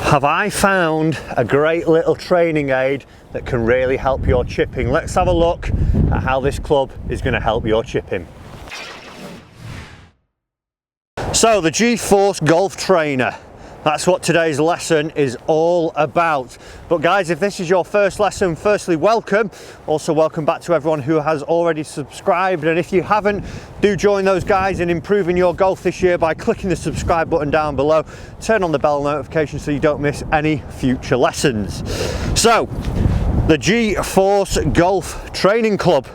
Have I found a great little training aid that can really help your chipping? Let's have a look at how this club is going to help your chipping. So the gforce golf trainer, that's what today's lesson is all about. But guys, if this is your first lesson, firstly welcome. Also welcome back to everyone who has already subscribed, and if you haven't, do join those guys in improving your golf this year by clicking the subscribe button down below. Turn on the bell notification so you don't miss any future lessons. So the gforce golf training club,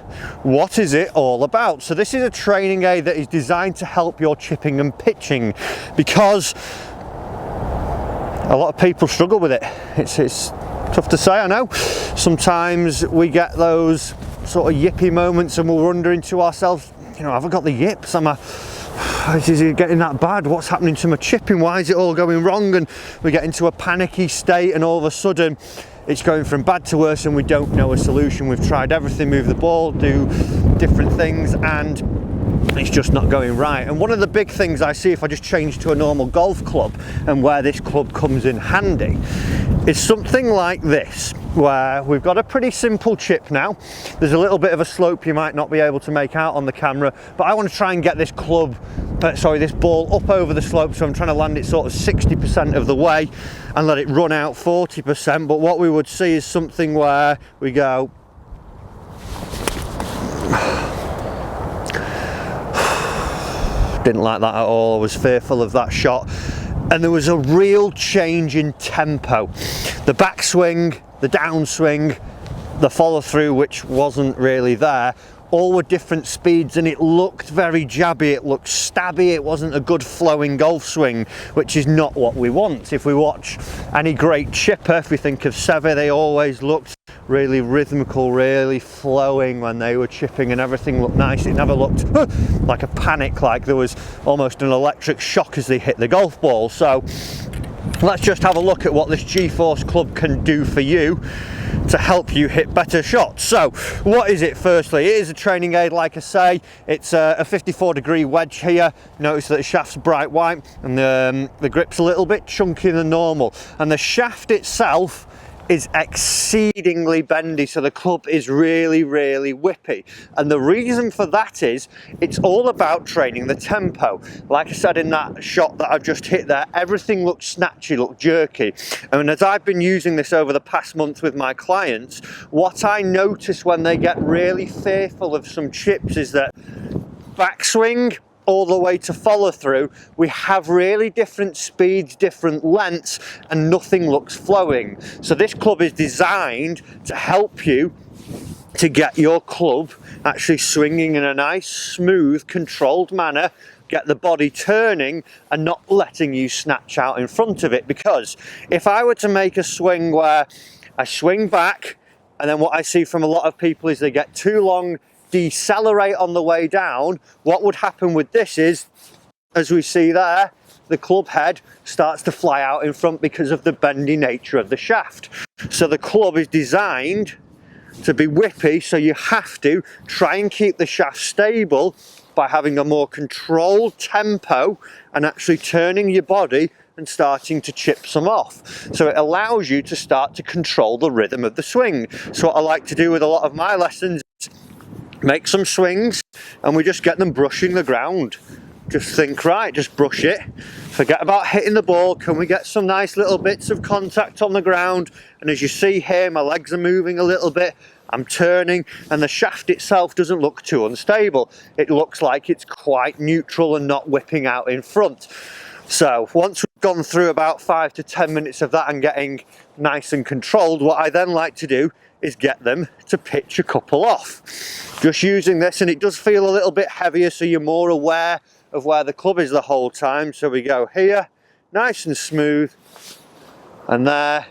what is it all about? So this is a training aid that is designed to help your chipping and pitching, because a lot of people struggle with it. It's tough to say, I know. Sometimes we get those sort of yippy moments and we're wondering to ourselves, you know, have I got the yips? Is it getting that bad? What's happening to my chipping? Why is it all going wrong? And we get into a panicky state, and all of a sudden it's going from bad to worse and we don't know a solution. We've tried everything, move the ball, do different things, and it's just not going right. And one of the big things I see if I just change to a normal golf club, and where this club comes in handy, is something like this, where we've got a pretty simple chip now. There's a little bit of a slope you might not be able to make out on the camera, but I want to try and get this this ball up over the slope, so I'm trying to land it sort of 60% of the way and let it run out 40%. But what we would see is something where we go, didn't like that at all. I was fearful of that shot, and there was a real change in tempo. The backswing, the downswing, the follow through, which wasn't really there, all were different speeds, and it looked very jabby, it looked stabby, it wasn't a good flowing golf swing, which is not what we want. If we watch any great chipper, if we think of Seve, they always looked really rhythmical, really flowing when they were chipping, and everything looked nice. It never looked like a panic, like there was almost an electric shock as they hit the golf ball. So let's just have a look at what this gforce club can do for you to help you hit better shots. So what is it? Firstly, it is a training aid, like I say. It's a 54-degree wedge here. Notice that the shaft's bright white, and the grip's a little bit chunkier than normal, and the shaft itself is exceedingly bendy, so the club is really whippy. And the reason for that is it's all about training the tempo. Like I said in that shot that I've just hit there, everything looked snatchy, looked jerky. And as I've been using this over the past month with my clients, what I notice when they get really fearful of some chips is that backswing all the way to follow through, we have really different speeds, different lengths, and nothing looks flowing. So this club is designed to help you to get your club actually swinging in a nice, smooth, controlled manner, get the body turning and not letting you snatch out in front of it. Because if I were to make a swing where I swing back, and then what I see from a lot of people is they get too long, decelerate on the way down, what would happen with this is, as we see there, the club head starts to fly out in front because of the bendy nature of the shaft. So the club is designed to be whippy, so you have to try and keep the shaft stable by having a more controlled tempo and actually turning your body and starting to chip some off. So it allows you to start to control the rhythm of the swing. So what I like to do with a lot of my lessons is make some swings and we just get them brushing the ground. Just think, right, just brush it. Forget about hitting the ball. Can we get some nice little bits of contact on the ground? And as you see here, my legs are moving a little bit. I'm turning, and the shaft itself doesn't look too unstable. It looks like it's quite neutral and not whipping out in front. So once we've gone through about 5 to 10 minutes of that and getting nice and controlled, what I then like to do is get them to pitch a couple off. Just using this, and it does feel a little bit heavier, so you're more aware of where the club is the whole time. So we go here, nice and smooth, and there,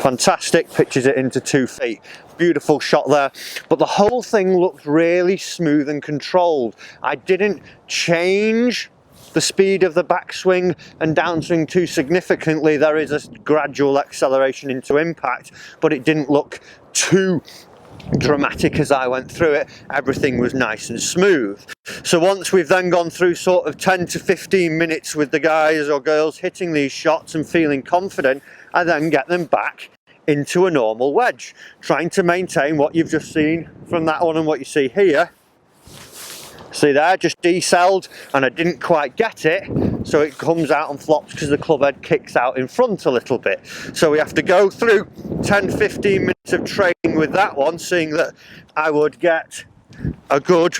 fantastic, pitches it into 2 feet. Beautiful shot there, but the whole thing looked really smooth and controlled. I didn't change the speed of the backswing and downswing too significantly. There is a gradual acceleration into impact, but it didn't look too dramatic as I went through it. Everything was nice and smooth. So once we've then gone through sort of 10 to 15 minutes with the guys or girls hitting these shots and feeling confident, I then get them back into a normal wedge, trying to maintain what you've just seen from that one and what you see here. See there, just decelled, and I didn't quite get it, so it comes out and flops because the club head kicks out in front a little bit. So we have to go through 10-15 minutes of training with that one, seeing that I would get a good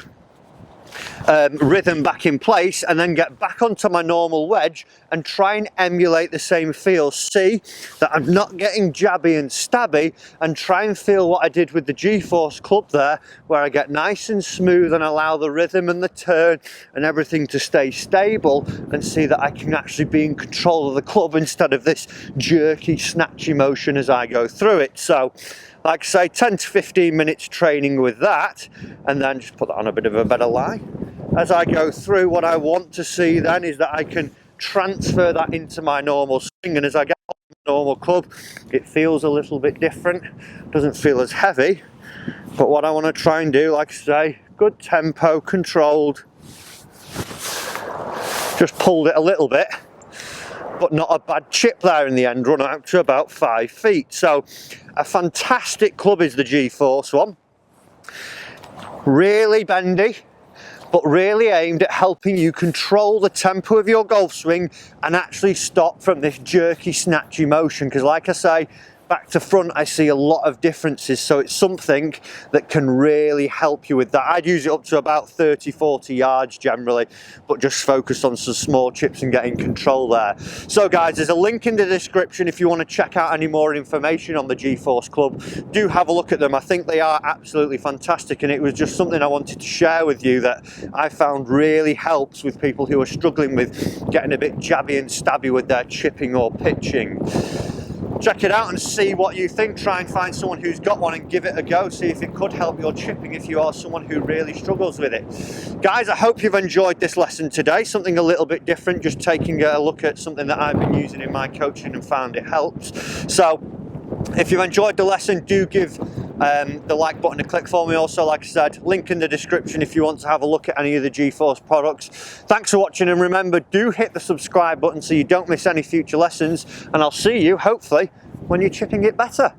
rhythm back in place, and then get back onto my normal wedge and try and emulate the same feel. See that I'm not getting jabby and stabby, and try and feel what I did with the GForce club there, where I get nice and smooth and allow the rhythm and the turn and everything to stay stable, and see that I can actually be in control of the club instead of this jerky, snatchy motion as I go through it. So like I say, 10 to 15 minutes training with that, and then just put that on a bit of a better lie. As I go through, what I want to see then is that I can transfer that into my normal swing, and as I get on the normal club, it feels a little bit different, doesn't feel as heavy. But what I want to try and do, like I say, good tempo, controlled, just pulled it a little bit, but not a bad chip there in the end, run out to about 5 feet. So a fantastic club is the GForce one. Really bendy, but really aimed at helping you control the tempo of your golf swing and actually stop from this jerky, snatchy motion. Because like I say, back to front, I see a lot of differences, so it's something that can really help you with that. I'd use it up to about 30-40 yards generally, but just focus on some small chips and getting control there. So guys, there's a link in the description if you want to check out any more information on the GForce club. Do have a look at them. I think they are absolutely fantastic, and it was just something I wanted to share with you that I found really helps with people who are struggling with getting a bit jabby and stabby with their chipping or pitching. Check it out and see what you think. Try and find someone who's got one and give it a go. See if it could help your chipping if you are someone who really struggles with it. Guys, I hope you've enjoyed this lesson today. Something a little bit different, just taking a look at something that I've been using in my coaching and found it helps. So if you've enjoyed the lesson, do give the like button a click for me. Also, like I said, link in the description if you want to have a look at any of the GForce products. Thanks for watching, and remember, do hit the subscribe button so you don't miss any future lessons, and I'll see you hopefully when you're chipping it better.